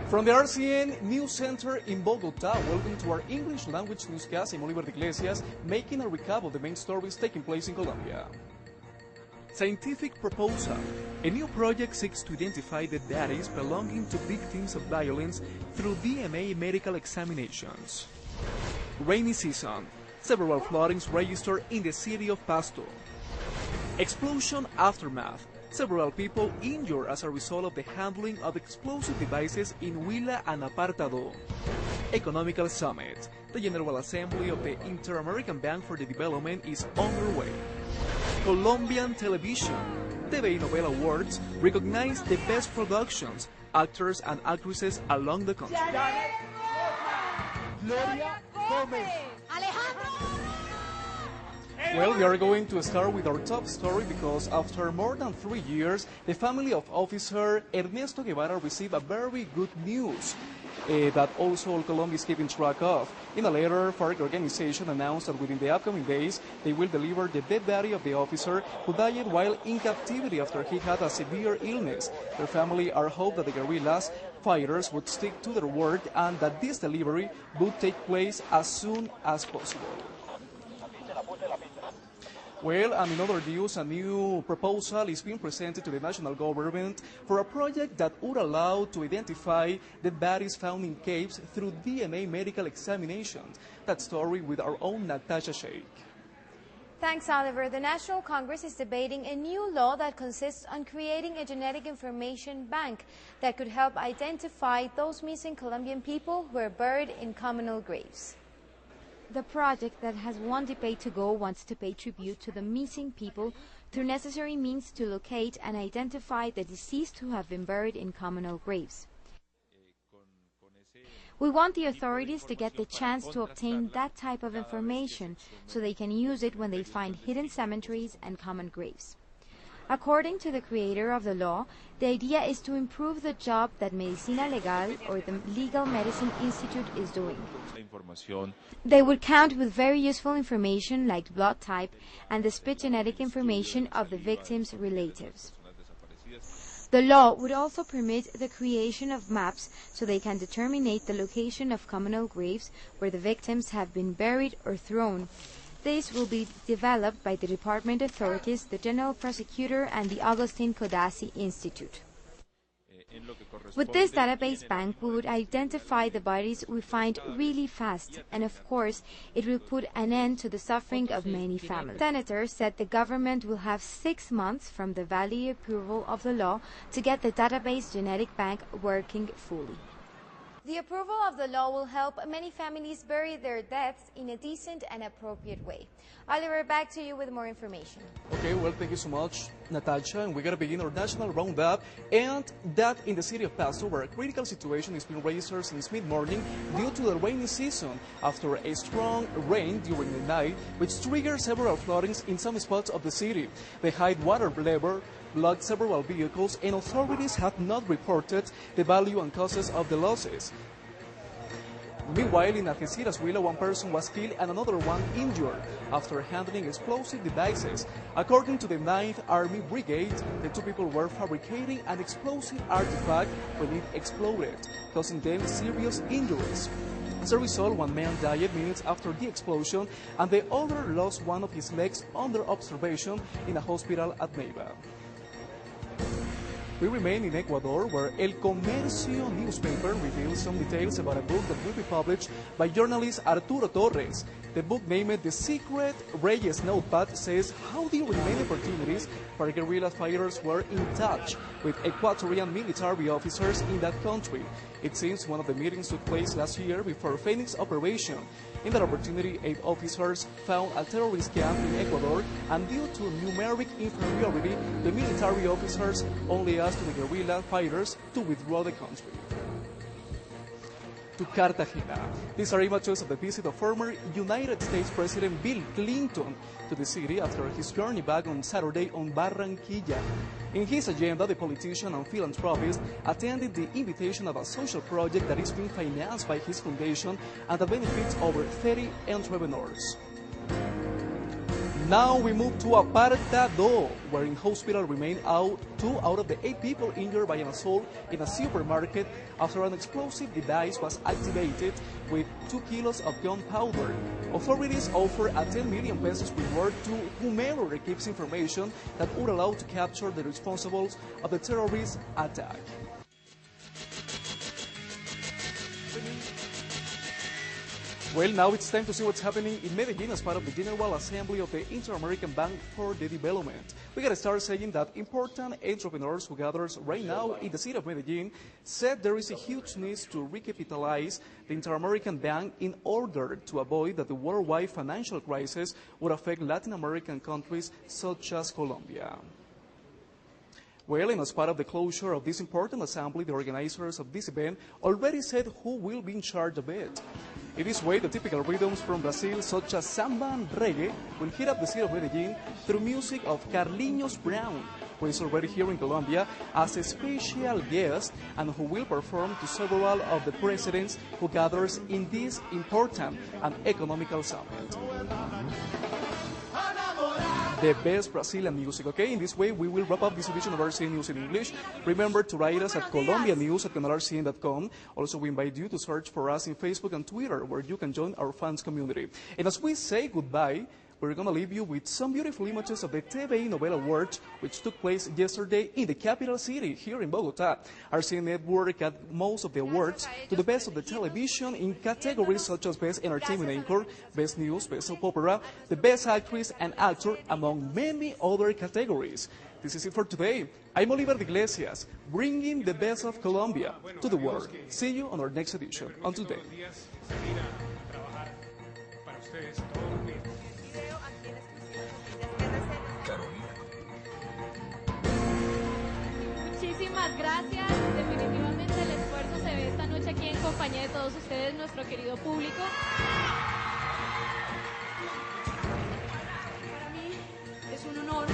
From the RCN News Center in Bogota, welcome to our English language newscast. I'm Oliver de Iglesias, making a recap of the main stories taking place in Colombia. Scientific proposal. A new project seeks to identify the daddies belonging to victims of violence through DNA medical examinations. Rainy season. Several floodings registered in the city of Pasto. Explosion aftermath. Several people injured as a result of the handling of explosive devices in Huila and Apartado. Economical Summit. The General Assembly of the Inter-American Bank for the Development is underway. Colombian television. TV Novela Awards recognize the best productions, actors and actresses along the country. Well, we are going to start with our top story because after more than 3 years, the family of officer Ernesto Guevara received a very good news that also Colombia is keeping track of. In a letter, FARC organization announced that within the upcoming days, they will deliver the dead body of the officer who died while in captivity after he had a severe illness. Their family are hoped that the guerrillas fighters would stick to their word and that this delivery would take place as soon as possible. Well, and in other news, a new proposal is being presented to the national government for a project that would allow to identify the bodies found in caves through DNA medical examinations. That story with our own Natasha Sheikh. Thanks, Oliver. The National Congress is debating a new law that consists on creating a genetic information bank that could help identify those missing Colombian people who are buried in communal graves. The project that has one debate to go wants to pay tribute to the missing people through necessary means to locate and identify the deceased who have been buried in communal graves. We want the authorities to get the chance to obtain that type of information so they can use it when they find hidden cemeteries and common graves. According to the creator of the law, the idea is to improve the job that Medicina Legal, or the Legal Medicine Institute, is doing. They would count with very useful information like blood type and the spit genetic information of the victims' relatives. The law would also permit the creation of maps so they can determine the location of communal graves where the victims have been buried or thrown. This will be developed by the department authorities, the General Prosecutor, and the Agustin Codazzi Institute. With this database bank, we would identify the bodies we find really fast, and of course, it will put an end to the suffering of many families. Senators said the government will have 6 months from the valid approval of the law to get the database genetic bank working fully. The approval of the law will help many families bury their deaths in a decent and appropriate way. Oliver, back to you with more information. Okay, well, thank you so much, Natasha. And we're going to begin our national roundup, and that in the city of Pasto, where a critical situation is being registered since mid-morning due to the rainy season after a strong rain during the night, which triggered several floodings in some spots of the city. The high water level blocked several vehicles, and authorities have not reported the value and causes of the losses. Meanwhile, in Algeciras, Huila, one person was killed and another one injured after handling explosive devices. According to the 9th Army Brigade, the 2 people were fabricating an explosive artifact when it exploded, causing them serious injuries. As a result, one man died minutes after the explosion, and the other lost one of his legs under observation in a hospital at Neiva. We remain in Ecuador, where El Comercio newspaper reveals some details about a book that will be published by journalist Arturo Torres. The book, named The Secret Reyes Notepad, says how the remaining opportunities for guerrilla fighters were in touch with Ecuadorian military officers in that country. It seems one of the meetings took place last year before Phoenix operation. In that opportunity, 8 officers found a terrorist camp in Ecuador, and due to numeric inferiority, the military officers only asked the guerrilla fighters to withdraw the country. To Cartagena. These are images of the visit of former United States President Bill Clinton to the city after his journey back on Saturday on Barranquilla. In his agenda, the politician and philanthropist attended the invitation of a social project that is being financed by his foundation and that benefits over 30 entrepreneurs. Now we move to Apartado, where in hospital remain out 2 out of the 8 people injured by an assault in a supermarket after an explosive device was activated with 2 kilos of gunpowder. Authorities offer a 10 million pesos reward to whomever gives information that would allow to capture the responsibles of the terrorist attack. Well, now it's time to see what's happening in Medellin as part of the General Assembly of the Inter-American Bank for the Development. We gotta start saying that important entrepreneurs who gathers right now in the city of Medellin said there is a huge need to recapitalize the Inter-American Bank in order to avoid that the worldwide financial crisis would affect Latin American countries such as Colombia. Well, and as part of the closure of this important assembly, the organizers of this event already said who will be in charge of it. In this way, the typical rhythms from Brazil, such as samba and reggae, will hit up the city of Medellin through music of Carlinhos Brown, who is already here in Colombia as a special guest and who will perform to several of the presidents who gathers in this important and economical summit. The best Brazilian music, okay? In this way, we will wrap up this edition of RCN News in English. Remember to write us at colombianews@canalrcn.com. Also, we invite you to search for us in Facebook and Twitter, where you can join our fans community. And as we say goodbye, we're going to leave you with some beautiful images of the TV Novela Awards, which took place yesterday in the capital city, here in Bogota. RCN Network got most of the awards to the best of the television in categories such as Best Entertainment Anchor, Best News, Best Soap Opera, the Best Actress and Actor, among many other categories. This is it for today. I'm Oliver de Iglesias, bringing the best of Colombia to the world. See you on our next edition. Until then. Muchísimas gracias. Definitivamente el esfuerzo se ve esta noche aquí en compañía de todos ustedes, nuestro querido público. Para mí es un honor